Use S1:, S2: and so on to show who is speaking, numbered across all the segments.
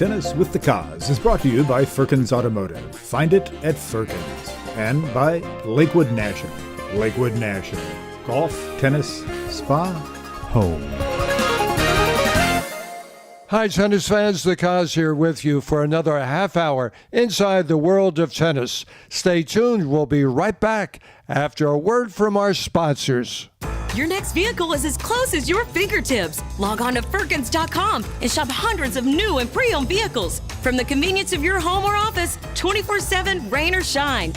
S1: Tennis with the Cause is brought to you by Firkins Automotive. Find it at Firkins. And by Lakewood National. Lakewood National. Golf, tennis, spa, home.
S2: Hi, tennis fans. The Cause here with you for another half hour inside the world of tennis. Stay tuned. We'll be right back after a word from our sponsors.
S3: Your next vehicle is as close as your fingertips. Log on to Firkins.com and shop hundreds of new and pre-owned vehicles from the convenience of your home or office, 24/7, rain or shine.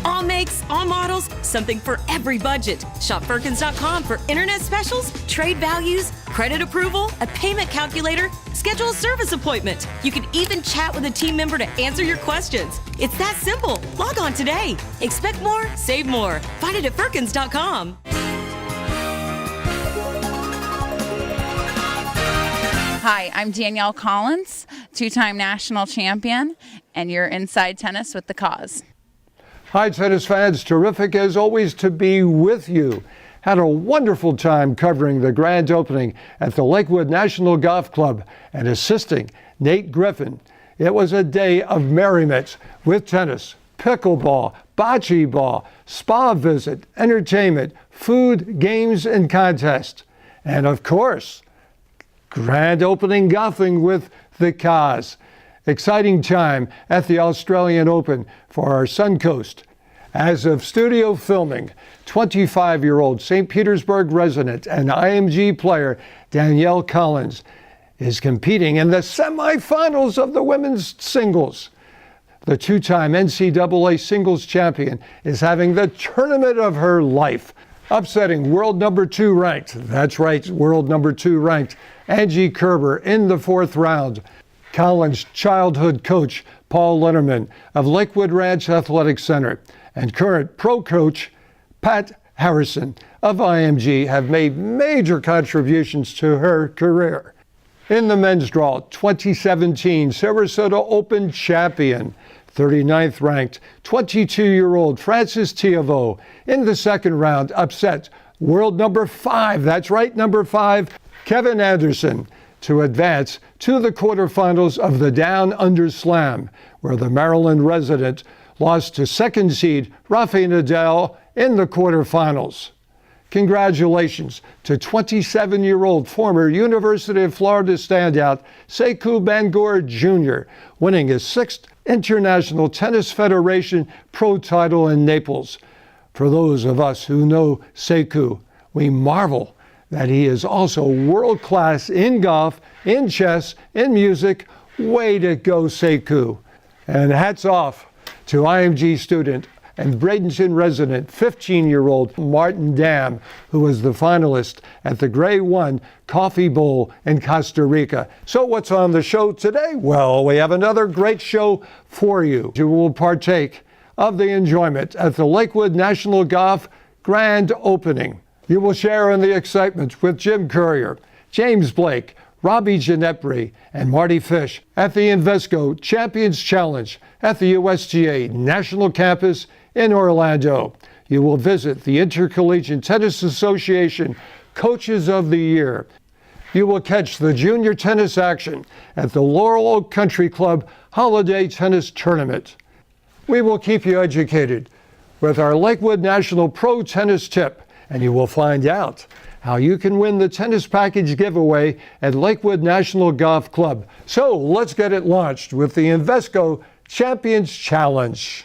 S3: All makes, all models, something for every budget. Shop Firkins.com for internet specials, trade values, credit approval, a payment calculator, schedule a service appointment. You can even chat with a team member to answer your questions. It's that simple. Log on today. Expect more, save more. Find it at Firkins.com.
S4: Hi, I'm Danielle Collins, two-time national champion, and you're Inside Tennis with the Cause.
S2: Hi, tennis fans. Terrific as always to be with you. Had a wonderful time covering the grand opening at the Lakewood National Golf Club and assisting Nate Griffin. It was a day of merriment with tennis, pickleball, bocce ball, spa visit, entertainment, food, games, and contests. And of course, grand opening golfing with the Cause. Exciting time at the Australian Open for our Suncoast. As of studio filming, 25-year-old St. Petersburg resident and IMG player Danielle Collins is competing in the semifinals of the women's singles. The two-time NCAA singles champion is having the tournament of her life, upsetting world number 2 ranked, that's right, world number 2 ranked, Angie Kerber in the 4th round. Collins' childhood coach, Paul Linnerman of Lakewood Ranch Athletic Center, and current pro coach, Pat Harrison of IMG, have made major contributions to her career. In the men's draw, 2017 Sarasota Open champion, 39th ranked, 22-year-old Frances Tiafoe in the 2nd round upset world number 5, that's right, number 5, Kevin Anderson, to advance to the quarterfinals of the Down Under Slam, where the Maryland resident lost to 2nd seed Rafael Nadal in the quarterfinals. Congratulations to 27-year-old former University of Florida standout Sekou Bangor Jr., winning his 6th International Tennis Federation Pro title in Naples. For those of us who know Sekou, we marvel that he is also world-class in golf, in chess, in music. Way to go, Sekou. And hats off to IMG student and Bradenton resident 15-year-old Martin Dam, who was the finalist at the Grey 1 Coffee Bowl in Costa Rica. So what's on the show today? Well, we have another great show for you. You will partake of the enjoyment at the Lakewood National Golf Grand Opening. You will share in the excitement with Jim Courier, James Blake, Robbie Ginepri, and Marty Fish at the Invesco Champions Challenge at the USTA National Campus in Orlando. You will visit the Intercollegiate Tennis Association Coaches of the Year. You will catch the junior tennis action at the Laurel Oak Country Club Holiday Tennis Tournament. We will keep you educated with our Lakewood National Pro Tennis Tip, and you will find out how you can win the tennis package giveaway at Lakewood National Golf Club. So let's get it launched with the Invesco Champions Challenge.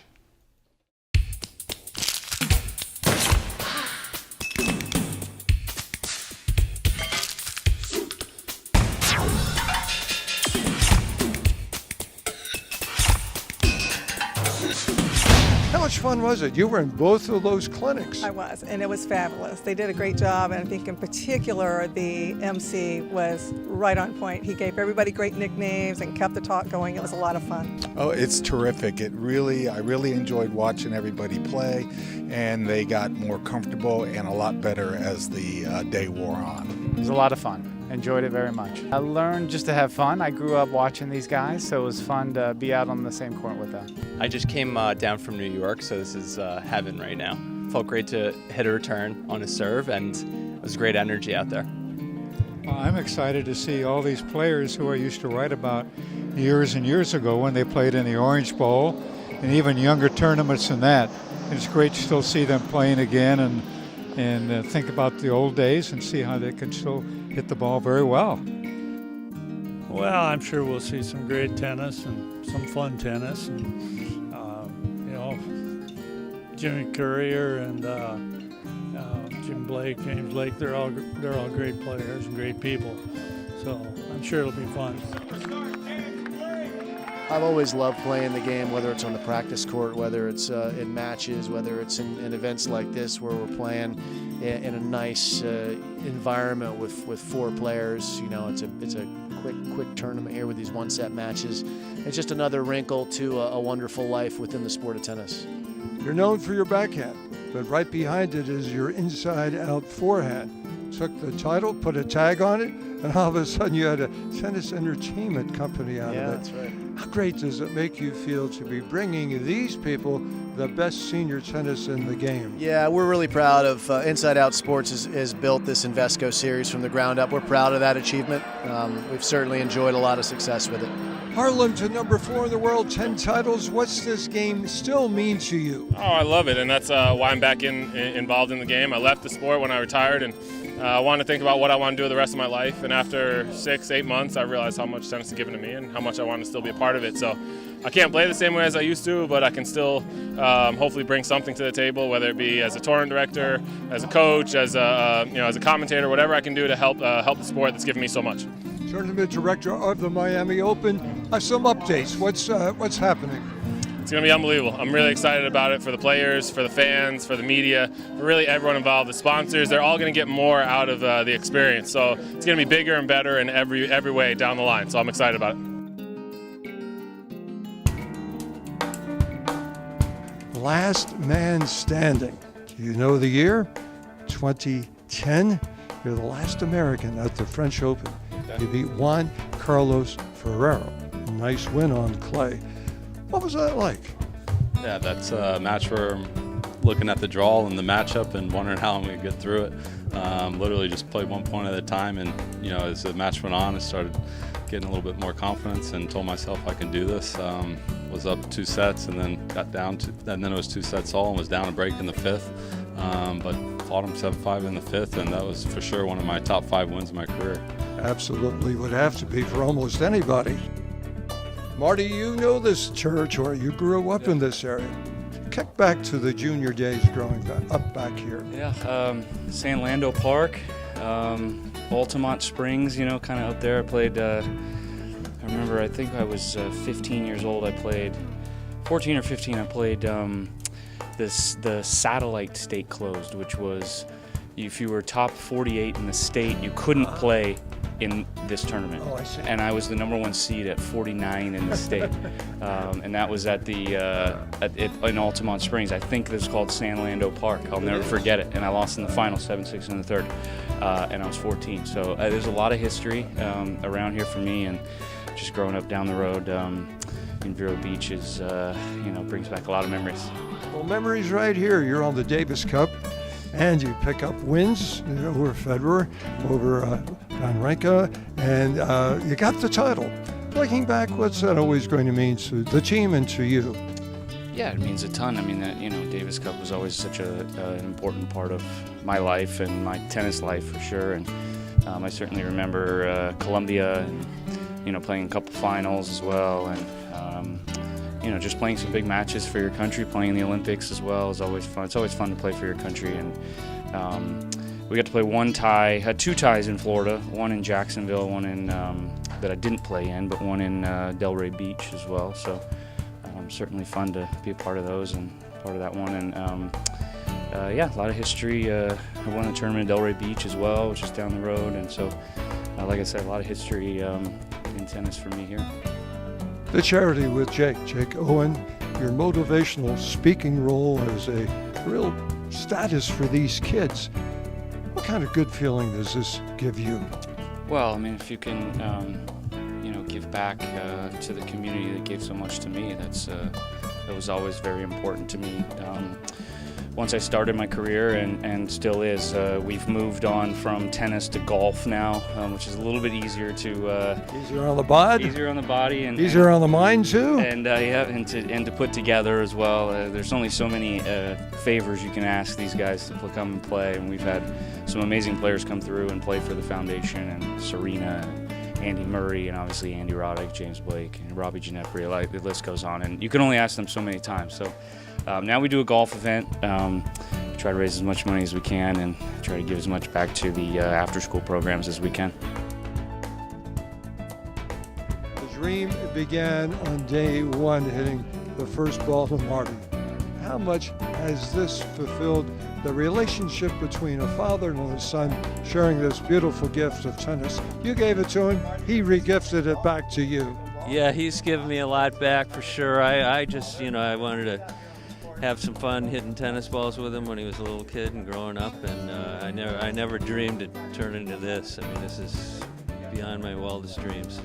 S2: How much fun was it? You were in both of those clinics.
S5: I was, and it was fabulous. They did a great job, and I think in particular the MC was right on point. He gave everybody great nicknames and kept the talk going. It was a lot of fun.
S6: Oh, it's terrific. I really enjoyed watching everybody play, and they got more comfortable and a lot better as the day wore on.
S7: It was a lot of fun. Enjoyed it very much. I learned just to have fun. I grew up watching these guys, so it was fun to be out on the same court with them.
S8: I just came down from New York, so this is heaven right now. Felt great to hit a return on a serve, and it was great energy out there.
S9: Well, I'm excited to see all these players who I used to write about years and years ago when they played in the Orange Bowl and even younger tournaments than that. And it's great to still see them playing again and think about the old days and see how they can still hit the ball very well.
S10: Well, I'm sure we'll see some great tennis and some fun tennis, and Jimmy Courier and James Blake, they're all great players and great people. So I'm sure it'll be fun.
S11: I've always loved playing the game, whether it's on the practice court, whether it's in matches, whether it's in events like this where we're playing in a nice environment with 4 players. It's a quick tournament here with these one-set matches. It's just another wrinkle to a wonderful life within the sport of tennis.
S2: You're known for your backhand, but right behind it is your inside-out forehand. Took the title, put a tag on it, and all of a sudden you had a tennis entertainment company out of it.
S11: Yeah, that's right.
S2: How great does it make you feel to be bringing these people the best senior tennis in the game?
S11: Yeah, we're really proud of Inside Out Sports has built this Invesco series from the ground up. We're proud of that achievement. We've certainly enjoyed a lot of success with it.
S2: Harlem to number 4 in the world, 10 titles. What's this game still mean to you?
S12: Oh, I love it, and that's why I'm back involved in the game. I left the sport when I retired, and I wanted to think about what I want to do with the rest of my life. And after 6-8 months, I realized how much tennis is given to me and how much I want to still be a part of it. So I can't play the same way as I used to, but I can still hopefully bring something to the table, whether it be as a tournament director, as a coach, as a commentator, whatever I can do to help the sport that's given me so much.
S2: Tournament director of the Miami Open. Some updates. What's happening?
S12: It's going to be unbelievable. I'm really excited about it for the players, for the fans, for the media, for really everyone involved. The sponsors, they're all going to get more out of the experience. So it's going to be bigger and better in every way down the line. So I'm excited about it.
S2: Last man standing. Do you know the year? 2010. You're the last American at the French Open. You beat Juan Carlos Ferrero. Nice win on clay. What was that like?
S8: Yeah, that's a match where I'm looking at the draw and the matchup and wondering how I'm going to get through it. Literally just played one point at a time, and as the match went on, I started getting a little bit more confidence and told myself I can do this. Was up 2 sets and then got down to, and then it was 2 sets all and was down a break in the 5th. But fought him 7-5 in the 5th, and that was for sure one of my top 5 wins of my career.
S2: Absolutely would have to be for almost anybody. Marty, you know this territory. You grew up in this area. Kick back to the junior days growing up back here.
S13: Yeah, San Lando Park, Altamont Springs, kind of out there. I played, I remember, I think I was 15 years old. I played, 14 or 15, I played the satellite state closed, which was if you were top 48 in the state, you couldn't play in this tournament.
S2: Oh, I see.
S13: And I was the #1 seed at 49 in the state. And that was at in Altamont Springs. I think it was called San Lando Park. I'll never forget it. And I lost in the final 7-6 in the 3rd. And I was 14. So there's a lot of history around here for me, and just growing up down the road in Vero Beach is, brings back a lot of memories.
S2: Well, memories right here. You're on the Davis Cup, and you pick up wins over Federer, over Van Ranke, and you got the title. Looking back, what's that always going to mean to the team and to you?
S13: Yeah, it means a ton. I mean, Davis Cup was always such an important part of my life and my tennis life for sure. And I certainly remember Columbia, and playing a couple finals as well, and just playing some big matches for your country, playing in the Olympics as well is always fun. It's always fun to play for your country, and we got to play 1 tie, had 2 ties in Florida, one in Jacksonville, one in that I didn't play in, but one in Delray Beach as well. So certainly fun to be a part of those and part of that one. And a lot of history. I won a tournament in Delray Beach as well, which is down the road, and so like I said, a lot of history in tennis for me here.
S2: The charity with Jake Owen, your motivational speaking role as a real status for these kids. What kind of good feeling does this give you?
S13: Well, I mean, if you can, give back to the community that gave so much to me, that was always very important to me. once I started my career and still is. We've moved on from tennis to golf now, which is a little bit easier to
S2: easier on the body,
S13: and
S2: easier on the mind too.
S13: And and to put together as well. There's only so many favors you can ask these guys to come and play, and we've had some amazing players come through and play for the foundation, and Serena, and Andy Murray, and obviously Andy Roddick, James Blake, and Robbie Ginepri. Like, the list goes on, and you can only ask them so many times. So now we do a golf event. We try to raise as much money as we can and try to give as much back to the after-school programs as we can.
S2: The dream began on day one, hitting the first ball to Marty. How much has this fulfilled the relationship between a father and a son sharing this beautiful gift of tennis? You gave it to him, he re-gifted it back to you.
S14: Yeah, he's given me a lot back for sure. I just, I wanted to have some fun hitting tennis balls with him when he was a little kid and growing up, and I never dreamed it'd turn into this. I mean, this is beyond my wildest dreams.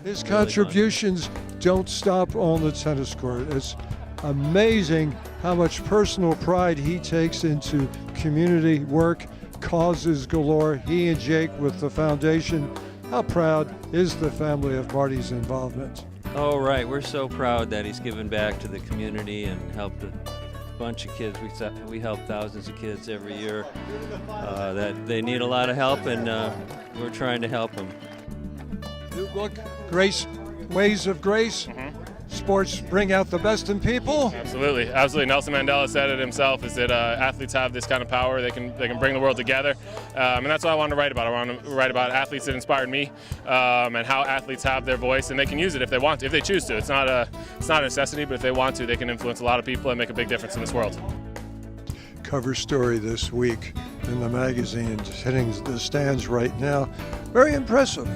S2: His contributions don't stop on the tennis court. It's amazing how much personal pride he takes into community work, causes galore. He and Jake with the foundation. How proud is the family of Marty's involvement?
S14: Oh, right. We're so proud that he's given back to the community and helped a bunch of kids. We help thousands of kids every year that they need a lot of help, and we're trying to help them.
S2: New book, Grace, Ways of Grace. Sports bring out the best in people.
S12: Absolutely. Nelson Mandela said it himself, is that athletes have this kind of power. They can bring the world together, and that's what I wanted to write about. I wanted to write about athletes that inspired me, and how athletes have their voice, and they can use it if they want to, if they choose to. It's not a necessity, but if they want to, they can influence a lot of people and make a big difference in this world.
S2: Cover story this week in the magazine, hitting the stands right now. Very impressive.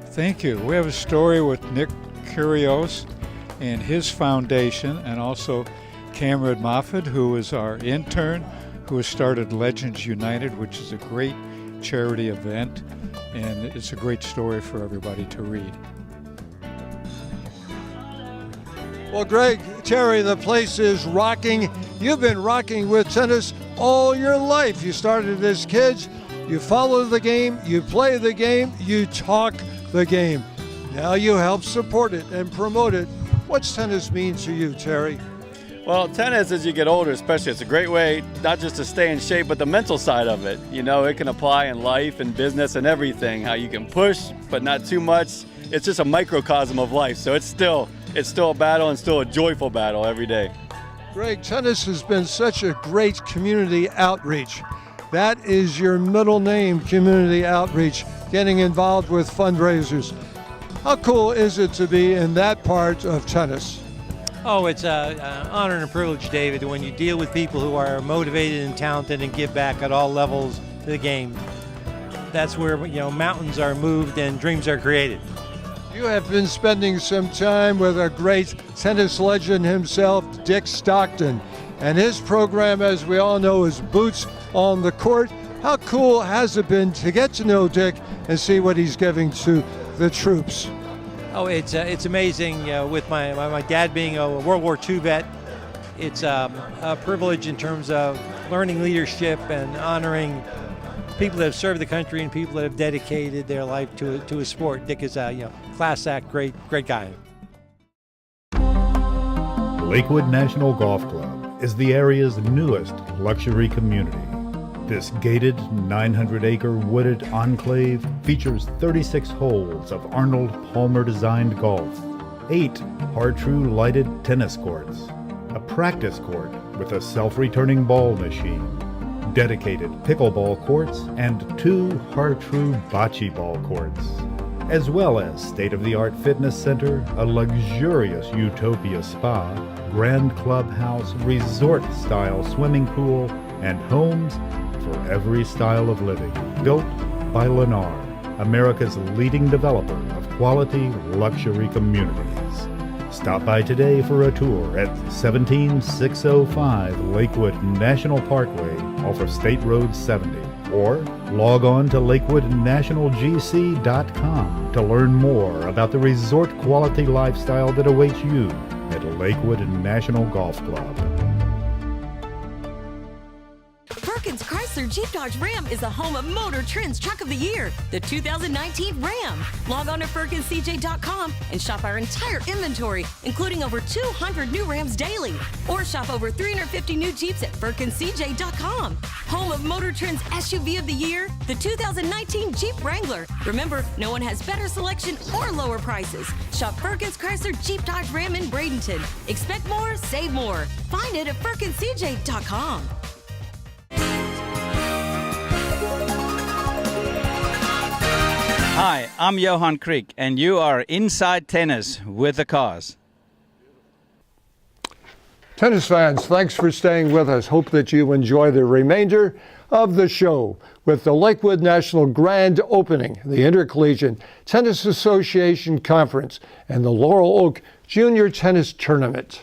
S9: Thank you. We have a story with Nick Kyrgios and his foundation, and also Cameron Moffat, who is our intern, who has started Legends United, which is a great charity event, and it's a great story for everybody to read.
S2: Well, Greg, Terry, the place is rocking. You've been rocking with tennis all your life. You started as kids, you follow the game, you play the game, you talk the game. Now you help support it and promote it. What's tennis mean to you, Terry?
S15: Well, tennis, as you get older especially, it's a great way not just to stay in shape, but the mental side of it. It can apply in life and business and everything, how you can push, but not too much. It's just a microcosm of life, so it's still a battle, and still a joyful battle every day.
S2: Greg, tennis has been such a great community outreach. That is your middle name, community outreach, getting involved with fundraisers. How cool is it to be in that part of tennis?
S16: Oh, it's an honor and a privilege, David, when you deal with people who are motivated and talented and give back at all levels to the game. That's where mountains are moved and dreams are created.
S2: You have been spending some time with a great tennis legend himself, Dick Stockton, and his program, as we all know, is Boots on the Court. How cool has it been to get to know Dick and see what he's giving to the troops?
S16: Oh, it's amazing. With my dad being a World War II vet, it's a privilege in terms of learning leadership and honoring people that have served the country and people that have dedicated their life to a sport. Dick is a class act, great guy.
S1: Lakewood National Golf Club is the area's newest luxury community. This gated 900-acre wooded enclave features 36 holes of Arnold Palmer-designed golf, 8 Har-Tru lighted tennis courts, a practice court with a self-returning ball machine, dedicated pickleball courts, and 2 Har-Tru bocce ball courts, as well as state-of-the-art fitness center, a luxurious Utopia spa, grand clubhouse, resort-style swimming pool, and homes for every style of living. Built by Lennar, America's leading developer of quality luxury communities. Stop by today for a tour at 17605 Lakewood National Parkway off of State Road 70, or log on to lakewoodnationalgc.com to learn more about the resort quality lifestyle that awaits you at Lakewood National Golf Club.
S3: Chrysler Jeep Dodge Ram is the home of Motor Trend's Truck of the Year, the 2019 Ram. Log on to FergusCJ.com and shop our entire inventory, including over 200 new Rams daily. Or shop over 350 new Jeeps at FergusCJ.com. Home of Motor Trend's SUV of the Year, the 2019 Jeep Wrangler. Remember, no one has better selection or lower prices. Shop Firkins Chrysler Jeep Dodge Ram in Bradenton. Expect more, save more. Find it at FerkinsCJ.com.
S17: Hi, I'm Johan Kriek, and you are Inside Tennis with the Cause.
S2: Tennis fans, thanks for staying with us. Hope that you enjoy the remainder of the show with the Lakewood National Grand Opening, the Intercollegiate Tennis Association Conference, and the Laurel Oak Junior Tennis Tournament.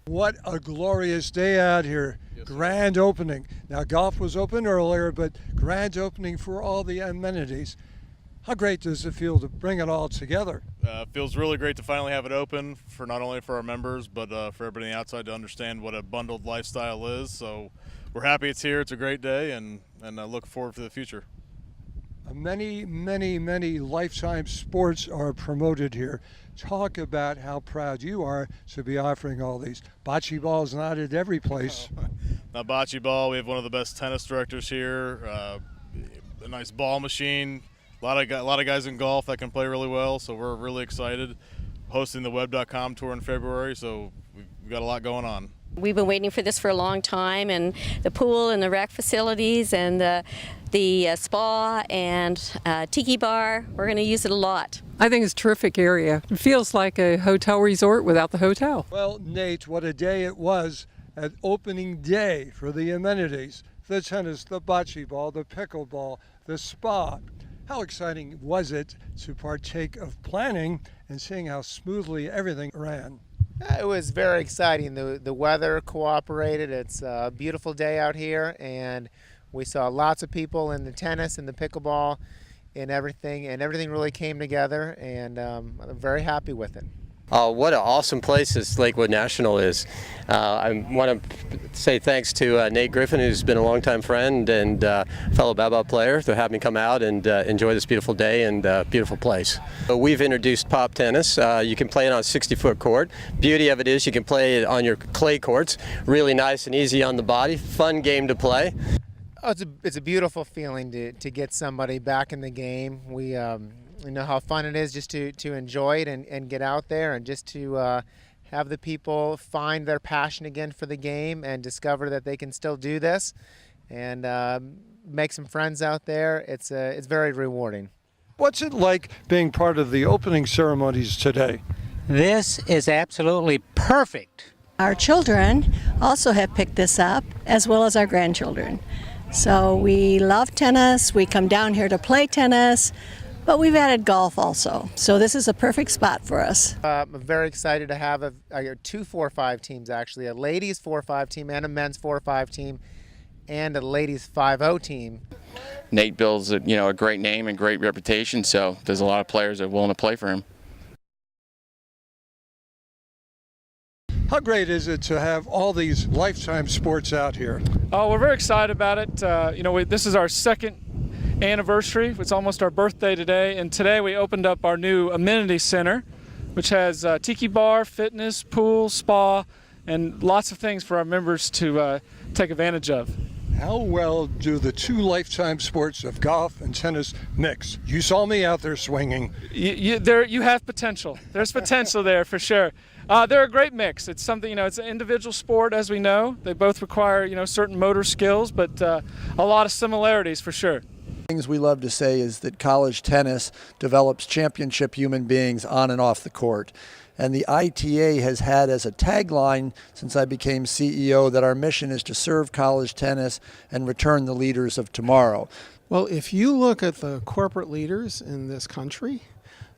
S2: What a glorious day out here. Grand opening. Now, golf was open earlier, but grand opening for all the amenities. How great does it feel to bring it all together?
S18: Feels really great to finally have it open for not only for our members, but for everybody on the outside to understand what a bundled lifestyle is. So we're happy it's here. It's a great day, and I look forward to the future.
S2: Many, many, many lifetime sports are promoted here. Talk about how proud you are to be offering all these. Bocce ball is not at every place.
S18: Not bocce ball. We have one of the best tennis directors here. A nice ball machine. A lot of guys in golf that can play really well. So we're really excited. Hosting the Web.com tour in February. So we've got a lot going on.
S19: We've been waiting for this for a long time, and the pool and the rec facilities and the spa and tiki bar, we're going to use it a lot.
S20: I think it's a terrific area. It feels like a hotel resort without the hotel.
S2: Well, Nate, what a day it was at opening day for the amenities. The tennis, the bocce ball, the pickleball, the spa. How exciting was it to partake of planning and seeing how smoothly everything ran?
S21: It was very exciting. The weather cooperated. It's a beautiful day out here, and we saw lots of people in the tennis and the pickleball and everything really came together, and I'm very happy with it.
S22: What an awesome place this Lakewood National is. I want to say thanks to Nate Griffin, who's been a longtime friend and fellow Baba player, for having me come out and enjoy this beautiful day and beautiful place. We've introduced pop tennis. You can play it on a 60-foot court. Beauty of it is you can play it on your clay courts. Really nice and easy on the body. Fun game to play.
S21: Oh, it's a beautiful feeling to get somebody back in the game. We know how fun it is just to enjoy it and get out there and just to have the people find their passion again for the game and discover that they can still do this and make some friends out there. It's very rewarding.
S2: What's it like being part of the opening ceremonies today?
S23: This is absolutely perfect.
S24: Our children also have picked this up, as well as our grandchildren. So we love tennis. We come down here to play tennis. But we've added golf also, so this is a perfect spot for us.
S21: I'm very excited to have two 4-5 teams, actually, a ladies 4-5 team and a men's 4-5 team, and a ladies 5-0 team.
S25: Nate builds a great name and great reputation, so there's a lot of players that are willing to play for him.
S2: How great is it to have all these lifetime sports out here?
S26: Oh, we're very excited about it. This is our second anniversary. It's almost our birthday today, and today we opened up our new amenity center, which has tiki bar, fitness, pool, spa, and lots of things for our members to take advantage of.
S2: How well do the two lifetime sports of golf and tennis mix? You saw me out there swinging.
S26: You have potential. There's potential there for sure. They're a great mix. It's something, it's an individual sport, as we know. They both require, certain motor skills, but a lot of similarities for sure.
S27: Things we love to say is that college tennis develops championship human beings on and off the court. And the ITA has had as a tagline since I became CEO that our mission is to serve college tennis and return the leaders of tomorrow.
S28: Well, if you look at the corporate leaders in this country,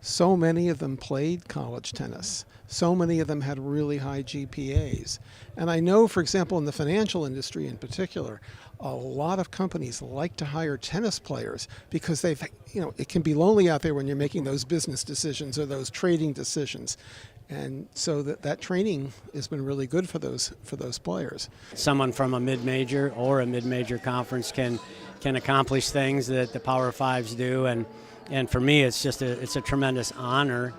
S28: so many of them played college tennis. So many of them had really high GPAs. And I know, for example, in the financial industry in particular, a lot of companies like to hire tennis players because it can be lonely out there when you're making those business decisions or those trading decisions. And so that training has been really good for those players.
S4: Someone from a mid-major or a mid-major conference can accomplish things that the Power Fives do, and for me it's a tremendous honor.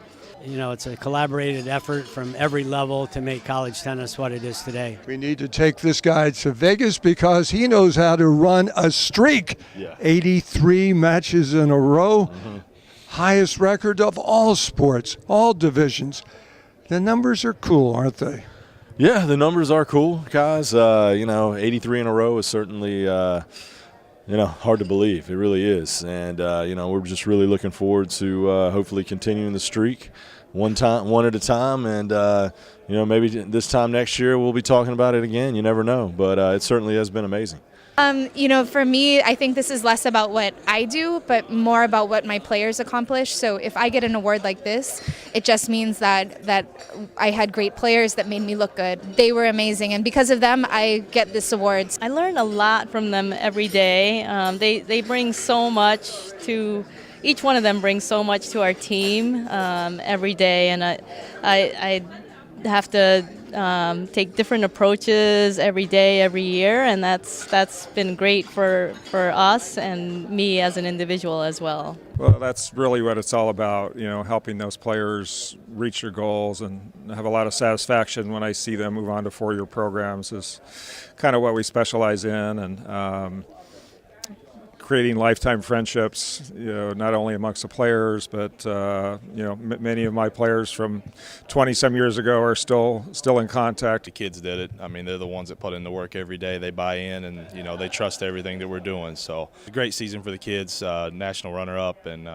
S4: You know, it's a collaborated effort from every level to make college tennis what it is today.
S2: We need to take this guy to Vegas because he knows how to run a streak.
S5: Yeah.
S2: 83 matches in a row, highest record of all sports, all divisions. The numbers are cool, aren't they?
S5: Yeah, the numbers are cool, guys. 83 in a row is certainly, hard to believe. It really is. And, we're just really looking forward to hopefully continuing the streak one at a time. And, maybe this time next year we'll be talking about it again. You never know. But it certainly has been amazing.
S6: For me, I think this is less about what I do, but more about what my players accomplish. So if I get an award like this, it just means that I had great players that made me look good. They were amazing, and because of them, I get this award.
S7: I learn a lot from them every day. They bring so much to. Each one of them brings so much to our team every day, and I have to take different approaches every day, every year, and that's been great for us and me as an individual as well.
S8: Well, that's really what it's all about, helping those players reach their goals, and have a lot of satisfaction when I see them move on to four-year programs is kind of what we specialize in, and creating lifetime friendships, not only amongst the players, but many of my players from 20-some years ago are still in contact.
S10: The kids did it. I mean, they're the ones that put in the work every day. They buy in, and they trust everything that we're doing. So, a great season for the kids. National runner-up, and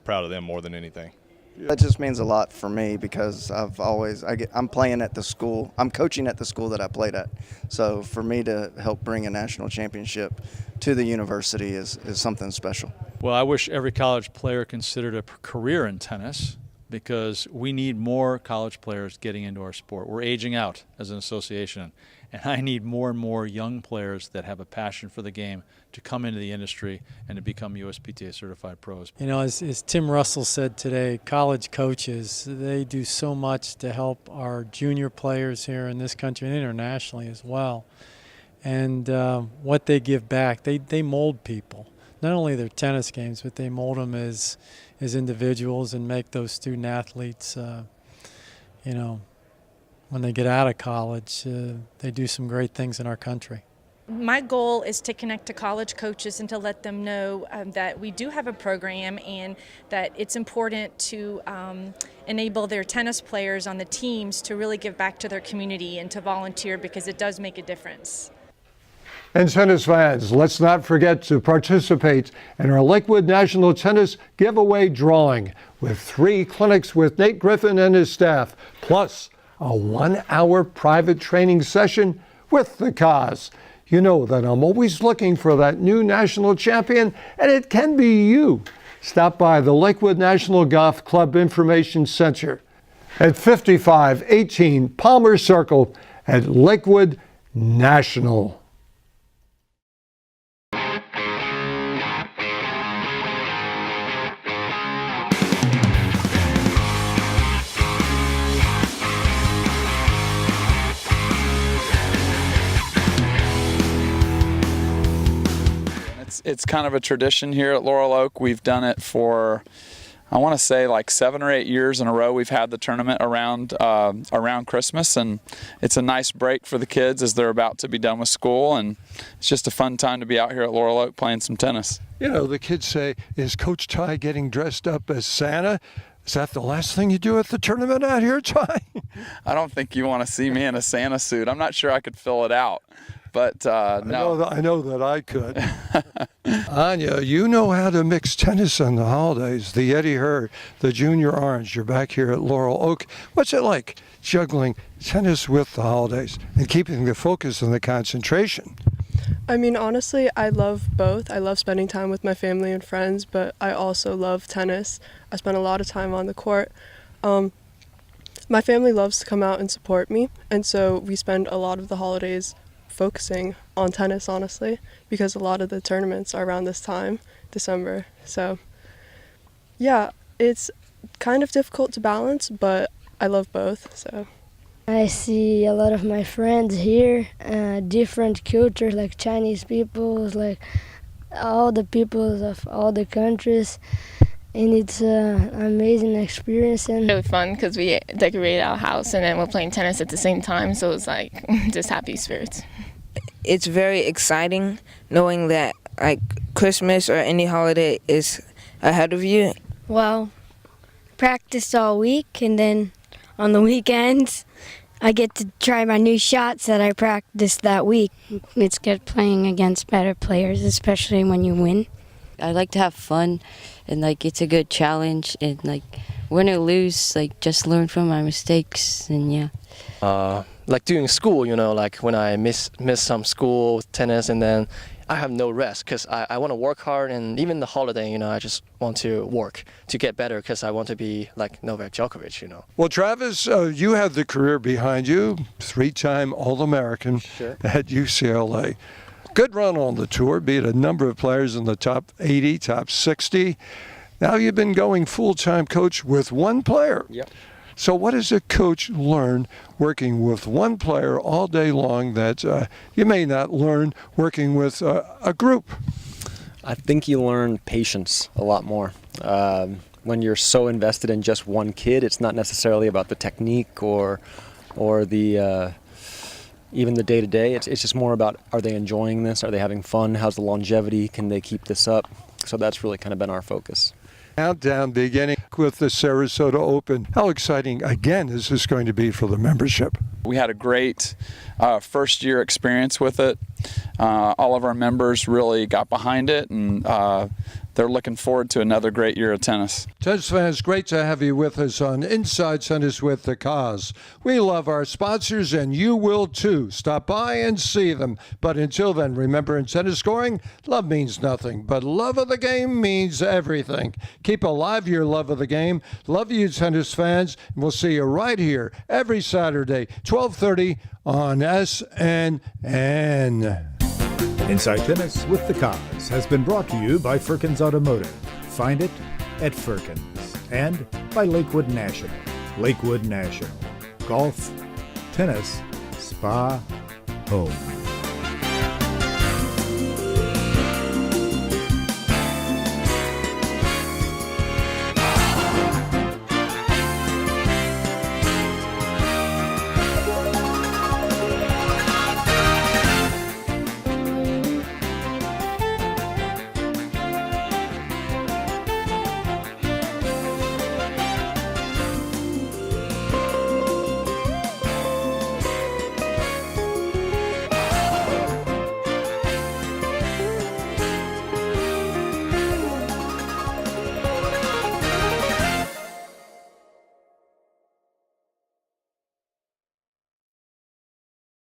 S10: proud of them more than anything.
S11: That just means a lot for me because I'm playing at the school. I'm coaching at the school that I played at. So for me to help bring a national championship to the university is something special.
S13: Well, I wish every college player considered a career in tennis because we need more college players getting into our sport. We're aging out as an association, and I need more and more young players that have a passion for the game to come into the industry and to become USPTA certified pros.
S16: As Tim Russell said today, college coaches, they do so much to help our junior players here in this country and internationally as well. And what they give back, they mold people. Not only their tennis games, but they mold them as individuals and make those student athletes, when they get out of college, they do some great things in our country.
S29: My goal is to connect to college coaches and to let them know that we do have a program and that it's important to enable their tennis players on the teams to really give back to their community and to volunteer because it does make a difference.
S2: And tennis fans, let's not forget to participate in our Lakewood National Tennis Giveaway Drawing with 3 clinics with Nate Griffin and his staff, plus a 1-hour private training session with the cause. You know that I'm always looking for that new national champion, and it can be you. Stop by the Lakewood National Golf Club Information Center at 5518 Palmer Circle at Lakewood National.
S30: It's kind of a tradition here at Laurel Oak. We've done it for, I want to say, like 7 or 8 years in a row. We've had the tournament around Christmas, and it's a nice break for the kids as they're about to be done with school, and it's just a fun time to be out here at Laurel Oak playing some tennis.
S2: The kids say, is Coach Ty getting dressed up as Santa? Is that the last thing you do at the tournament out here, Ty?
S30: I don't think you want to see me in a Santa suit. I'm not sure I could fill it out. But no.
S2: I know that I could. Anya, you know how to mix tennis and the holidays. The Eddie Hurd, the Junior Orange. You're back here at Laurel Oak. What's it like juggling tennis with the holidays and keeping the focus and the concentration?
S31: I mean, honestly, I love both. I love spending time with my family and friends, but I also love tennis. I spend a lot of time on the court. My family loves to come out and support me, and so we spend a lot of the holidays focusing on tennis, honestly, because a lot of the tournaments are around this time, December. So yeah, it's kind of difficult to balance, but I love both. So
S1: I see a lot of my friends here, different cultures like Chinese people, like all the peoples of all the countries, and it's an amazing experience. And
S3: really fun because we decorated our house and then we're playing tennis at the same time, so it's like just happy spirits.
S9: It's very exciting knowing that like Christmas or any holiday is ahead of you.
S1: Well, practice all week, and then on the weekends I get to try my new shots that I practiced that week. It's good playing against better players, especially when you win.
S12: I like to have fun, and like it's a good challenge, and like win or lose, like just learn from my mistakes, and yeah.
S14: Like doing school, like when I miss some school tennis, and then I have no rest because I want to work hard, and even the holiday, I just want to work to get better because I want to be like Novak Djokovic,
S2: Well, Travis, you have the career behind you, 3-time All-American at UCLA. Good run on the tour, beat a number of players in the top 80, top 60. Now you've been going full-time coach with one player.
S14: Yep.
S2: So what does a coach learn working with one player all day long that you may not learn working with a group?
S15: I think you learn patience a lot more. When you're so invested in just one kid, it's not necessarily about the technique or the even the day-to-day. It's just more about, are they enjoying this? Are they having fun? How's the longevity? Can they keep this up? So that's really kind of been our focus.
S2: Countdown beginning with the Sarasota Open. How exciting, again, is this going to be for the membership?
S30: We had a great first-year experience with it. All of our members really got behind it, and they're looking forward to another great year of tennis.
S2: Tennis fans, great to have you with us on Inside Tennis with the Cause. We love our sponsors, and you will too. Stop by and see them. But until then, remember, in tennis scoring, love means nothing, but love of the game means everything. Keep alive your love of the game. Love you, tennis fans. And we'll see you right here every Saturday, 12:30 on SNN.
S17: Inside Tennis with the Cause has been brought to you by Firkins Automotive. Find it at Firkins. And by Lakewood National. Lakewood National. Golf, tennis, spa, home.